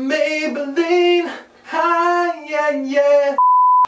Maybelline. Hi, yeah, yeah.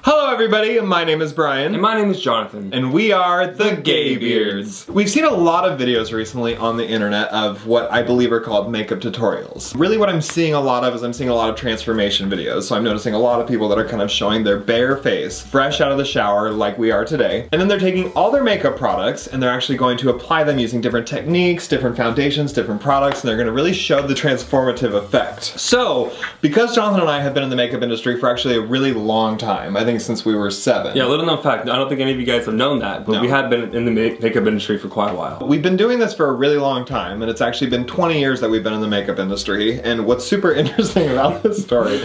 Hello everybody, my name is Brian. And my name is Jonathan. And we are the Gay Beards. We've seen a lot of videos recently on the internet of what I believe are called makeup tutorials. Really what I'm seeing a lot of is I'm seeing a lot of transformation videos. So I'm noticing a lot of people that are kind of showing their bare face, fresh out of the shower like we are today. And then they're taking all their makeup products and they're actually going to apply them using different techniques, different foundations, different products, and they're gonna really show the transformative effect. So, because Jonathan and I have been in the makeup industry for actually a really long time, I think since we were 7. Yeah, little known fact, I don't think any of you guys have known that, but we have been in the makeup industry for quite a while. We've been doing this for a really long time, and it's actually been 20 years that we've been in the makeup industry, and what's super interesting about this story, is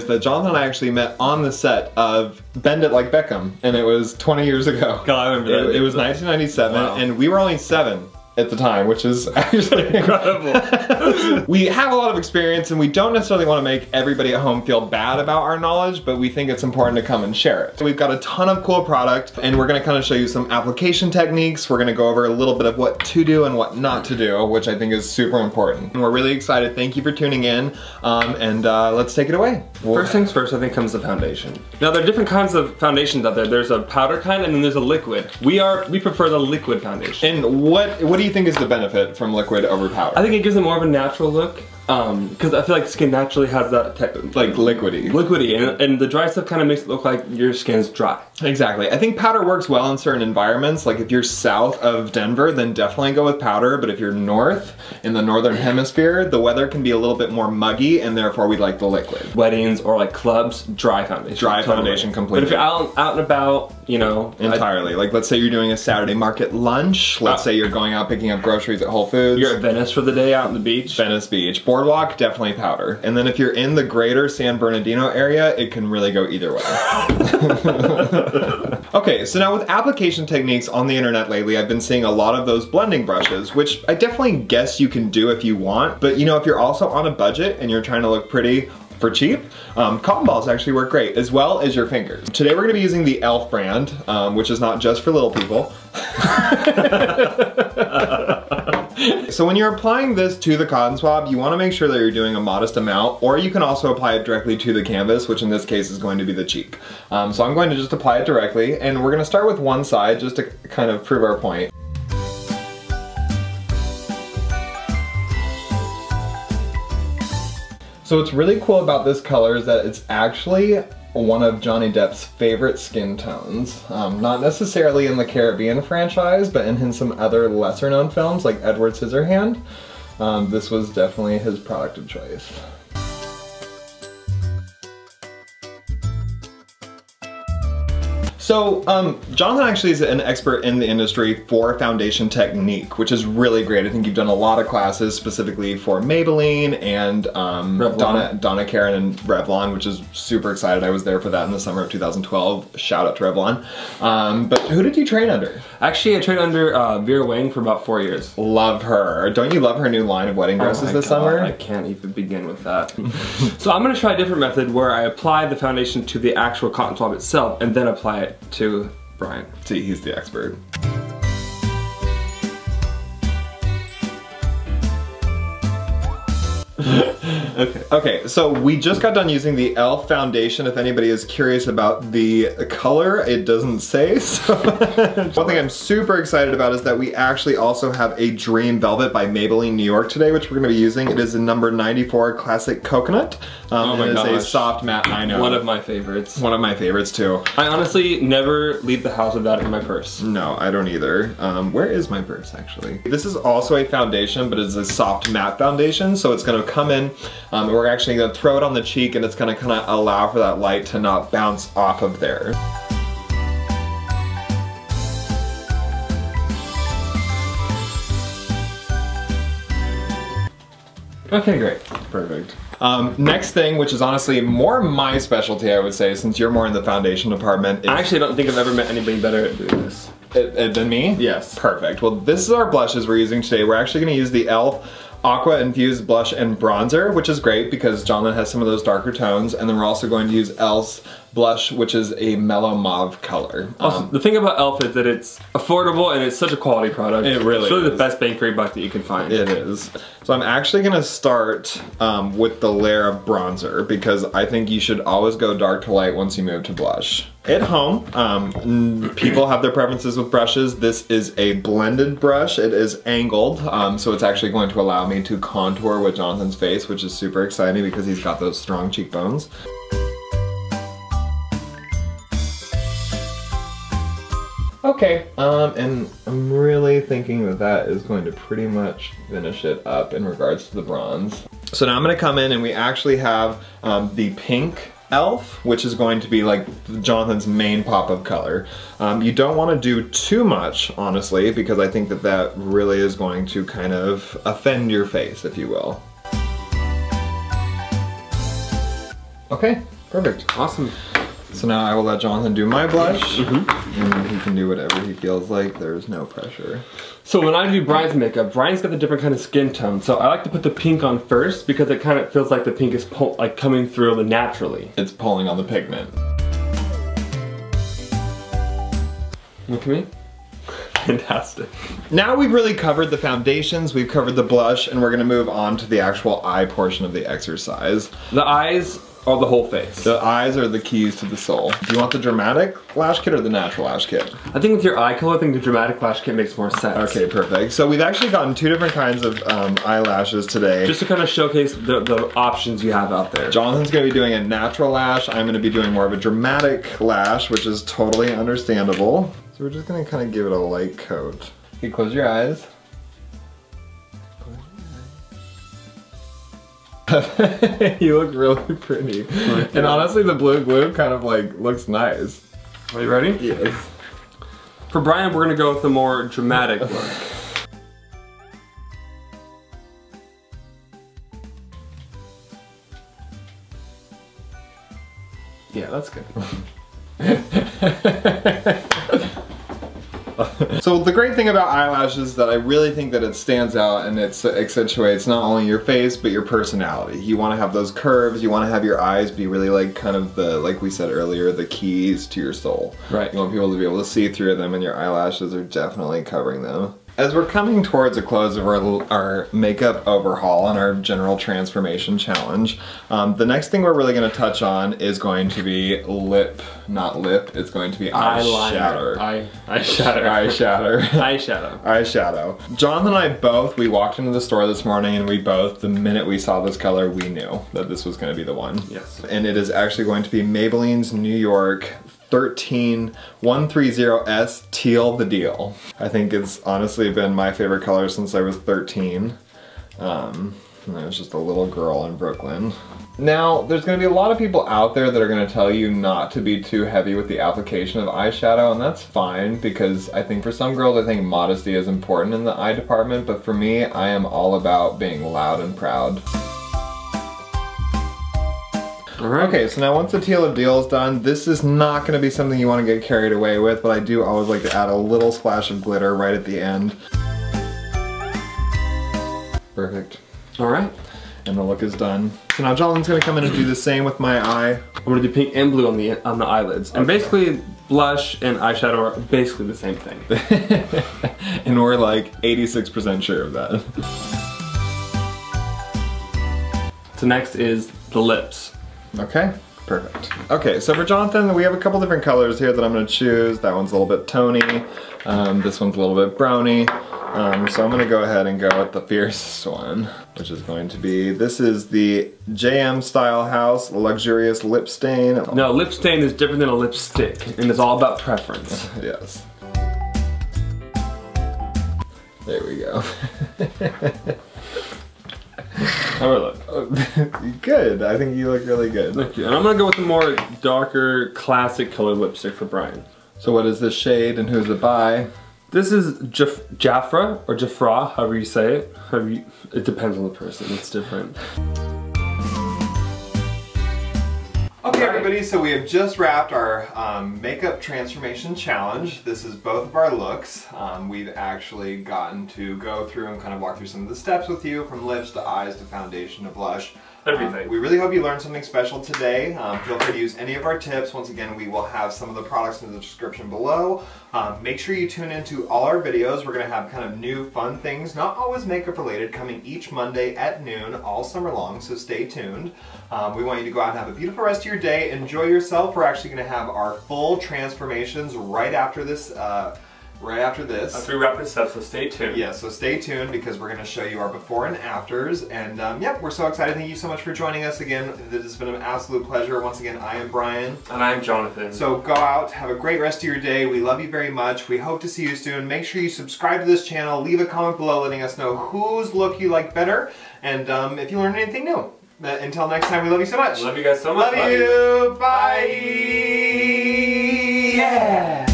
that Jonathan and I actually met on the set of Bend It Like Beckham, and it was 20 years ago. God, I remember that. It was 1997, wow. And we were only 7. At the time, which is actually incredible. We have a lot of experience and we don't necessarily want to make everybody at home feel bad about our knowledge, but we think it's important to come and share it. So we've got a ton of cool product and we're gonna kind of show you some application techniques. We're gonna go over a little bit of what to do and what not to do, which I think is super important. And we're really excited. Thank you for tuning in let's take it away. First things first, I think comes the foundation. Now there are different kinds of foundations out there. There's a powder kind and then there's a liquid. We prefer the liquid foundation. And what do you think is the benefit from liquid over powder? I think it gives it more of a natural look. Because I feel like skin naturally has that like liquidy, and the dry stuff kind of makes it look like your skin's dry. Exactly. I think powder works well in certain environments. Like if you're south of Denver, then definitely go with powder. But if you're north, in the northern hemisphere, the weather can be a little bit more muggy, and therefore we like the liquid. Weddings or like clubs, dry foundation. Dry foundation completely. But if you're out and about, you know, entirely. Like let's say you're doing a Saturday market lunch. Let's say you're going out picking up groceries at Whole Foods. You're at Venice for the day, out on the beach. Venice Beach. Boardwalk, definitely powder. And then if you're in the greater San Bernardino area, it can really go either way. Okay, so now with application techniques on the internet lately, I've been seeing a lot of those blending brushes, which I definitely guess you can do if you want, but you know, if you're also on a budget and you're trying to look pretty for cheap, cotton balls actually work great, as well as your fingers. Today we're gonna be using the e.l.f. brand, which is not just for little people. So when you're applying this to the cotton swab, you wanna make sure that you're doing a modest amount, or you can also apply it directly to the canvas, which in this case is going to be the cheek. So I'm going to just apply it directly, and we're gonna start with one side just to kind of prove our point. So what's really cool about this color is that it's actually one of Johnny Depp's favorite skin tones. Not necessarily in the Caribbean franchise, but in some other lesser known films like Edward Scissorhand. This was definitely his product of choice. So, Jonathan actually is an expert in the industry for foundation technique, which is really great. I think you've done a lot of classes specifically for Maybelline and Donna Karan and Revlon, which is super excited. I was there for that in the summer of 2012. Shout out to Revlon. But who did you train under? Actually, I trained under Vera Wang for about 4 years. Love her. Don't you love her new line of wedding dresses this summer? I can't even begin with that. So I'm gonna try a different method where I apply the foundation to the actual cotton swab itself and then apply it to Brian. See, he's the expert. Okay, so we just got done using the e.l.f. foundation. If anybody is curious about the color, it doesn't say. So one thing I'm super excited about is that we actually also have a Dream Velvet by Maybelline New York today, which we're gonna be using. It is a number 94 Classic Coconut. Oh my gosh. It is a soft matte, I know. One of my favorites. One of my favorites too. I honestly never leave the house without it in my purse. No, I don't either. Where is my purse actually? This is also a foundation, but it's a soft matte foundation, so it's gonna come in, and we're actually gonna throw it on the cheek, and it's gonna kinda allow for that light to not bounce off of there. Okay, great. Perfect. Next thing, which is honestly more my specialty, I would say, since you're more in the foundation department. I actually don't think I've ever met anybody better at doing this. Than me? Yes. Perfect. Well, this is our blushes we're using today. We're actually gonna use the e.l.f. Aqua Infused Blush and Bronzer, which is great because Jonathan has some of those darker tones, and then we're also going to use e.l.f.'s blush, which is a mellow mauve color. Also, the thing about e.l.f. is that it's affordable and it's such a quality product. It really It's really is. the best bang for your buck that you can find. It is. So I'm actually gonna start with the layer of bronzer because I think you should always go dark to light once you move to blush. At home, people have their preferences with brushes. This is a blended brush. It is angled, so it's actually going to allow me to contour with Jonathan's face, which is super exciting because he's got those strong cheekbones. Okay, and I'm really thinking that that is going to pretty much finish it up in regards to the bronze. So now I'm gonna come in and we actually have the pink e.l.f., which is going to be like Jonathan's main pop of color. You don't wanna do too much, honestly, because I think that that really is going to kind of offend your face, if you will. Okay, perfect. Awesome. So now I will let Jonathan do my blush, and he can do whatever he feels like. There's no pressure. So when I do Brian's makeup, Brian's got the different kind of skin tone, so I like to put the pink on first because it kind of feels like the pink is like coming through naturally. It's pulling on the pigment. Look at me. Fantastic. Now we've really covered the foundations, we've covered the blush, and we're gonna move on to the actual eye portion of the exercise. The eyes are the whole face. The eyes are the keys to the soul. Do you want the dramatic lash kit or the natural lash kit? I think with your eye color, I think the dramatic lash kit makes more sense. Okay, perfect. So we've actually gotten two different kinds of eyelashes today. Just to kind of showcase the options you have out there. Jonathan's gonna be doing a natural lash. I'm gonna be doing more of a dramatic lash, which is totally understandable. So we're just gonna kind of give it a light coat. Okay, close your eyes. You look really pretty. And honestly, the blue glue kind of like looks nice. Are you ready? Yes. For Brian, we're gonna go with a more dramatic look. Yeah, that's good. So the great thing about eyelashes is that I really think that it stands out and it accentuates not only your face but your personality. You want to have those curves, you want to have your eyes be really like kind of the, like we said earlier, the keys to your soul. Right. You want people to be able to see through them, and your eyelashes are definitely covering them. As we're coming towards a close of our makeup overhaul and our general transformation challenge, the next thing we're really going to touch on is going to be it's going to be eyeshadow. Eyeshadow. Jonathan and I both, we walked into the store this morning and we both, the minute we saw this color, we knew that this was going to be the one. Yes. And it is actually going to be Maybelline's New York 13130S Teal the Deal. I think it's honestly been my favorite color since I was 13. And I was just a little girl in Brooklyn. Now, there's gonna be a lot of people out there that are gonna tell you not to be too heavy with the application of eyeshadow, and that's fine because I think for some girls, I think modesty is important in the eye department, but for me, I am all about being loud and proud. Alright. Okay, so now once the Teal of Deal is done, this is not going to be something you want to get carried away with, but I do always like to add a little splash of glitter right at the end. Perfect. Alright. And the look is done. So now Jonathan's going to come in and do the same with my eye. I'm going to do pink and blue on the eyelids. And basically, blush and eyeshadow are basically the same thing. And we're like 86% sure of that. So next is the lips. Okay, perfect. Okay, so for Jonathan, we have a couple different colors here that I'm gonna choose. That one's a little bit tony. This one's a little bit browny. So I'm gonna go ahead and go with the fiercest one, which is going to be, this is the JM Style House Luxurious Lip Stain. No, lip stain is different than a lipstick, and it's all about preference. Yes. There we go. How do I look? Good. I think you look really good. Thank you. And I'm gonna go with a more darker, classic color lipstick for Brian. So what is this shade and who's it by? This is Jafra, or Jafra, however you say it. It depends on the person, it's different. Okay everybody, so we have just wrapped our makeup transformation challenge. This is both of our looks. We've actually gotten to go through and kind of walk through some of the steps with you, from lips to eyes to foundation to blush. Everything. We really hope you learned something special today. Feel free to use any of our tips. Once again, we will have some of the products in the description below. Make sure you tune into all our videos. We're going to have kind of new fun things, not always makeup related, coming each Monday at noon all summer long, so stay tuned. We want you to go out and have a beautiful rest of your day. Enjoy yourself. We're actually going to have our full transformations right after this. After we wrap this up, so stay tuned. Yeah, so stay tuned because we're going to show you our before and afters. And yeah, we're so excited. Thank you so much for joining us again. This has been an absolute pleasure. Once again, I am Brian. And I am Jonathan. So go out, have a great rest of your day. We love you very much. We hope to see you soon. Make sure you subscribe to this channel. Leave a comment below letting us know whose look you like better. And if you learned anything new. Until next time, we love you so much. Love you guys so much. Love you. Bye. Yeah.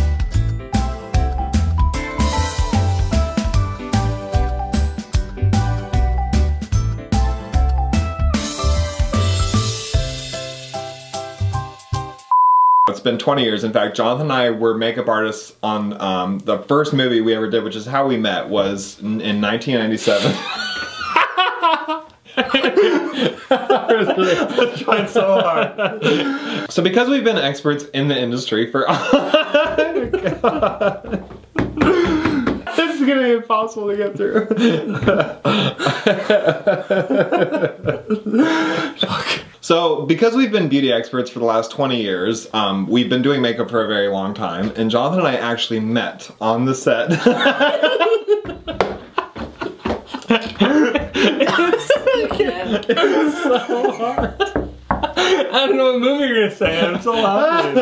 It's been 20 years. In fact, Jonathan and I were makeup artists on the first movie we ever did, which is How We Met, was in 1997. I was trying so hard. So because we've been experts in the industry for... Oh my God. This is gonna be impossible to get through. Fuck. So, because we've been beauty experts for the last 20 years, we've been doing makeup for a very long time, and Jonathan and I actually met on the set. It's so hard. I don't know what movie you're gonna say, I'm so happy.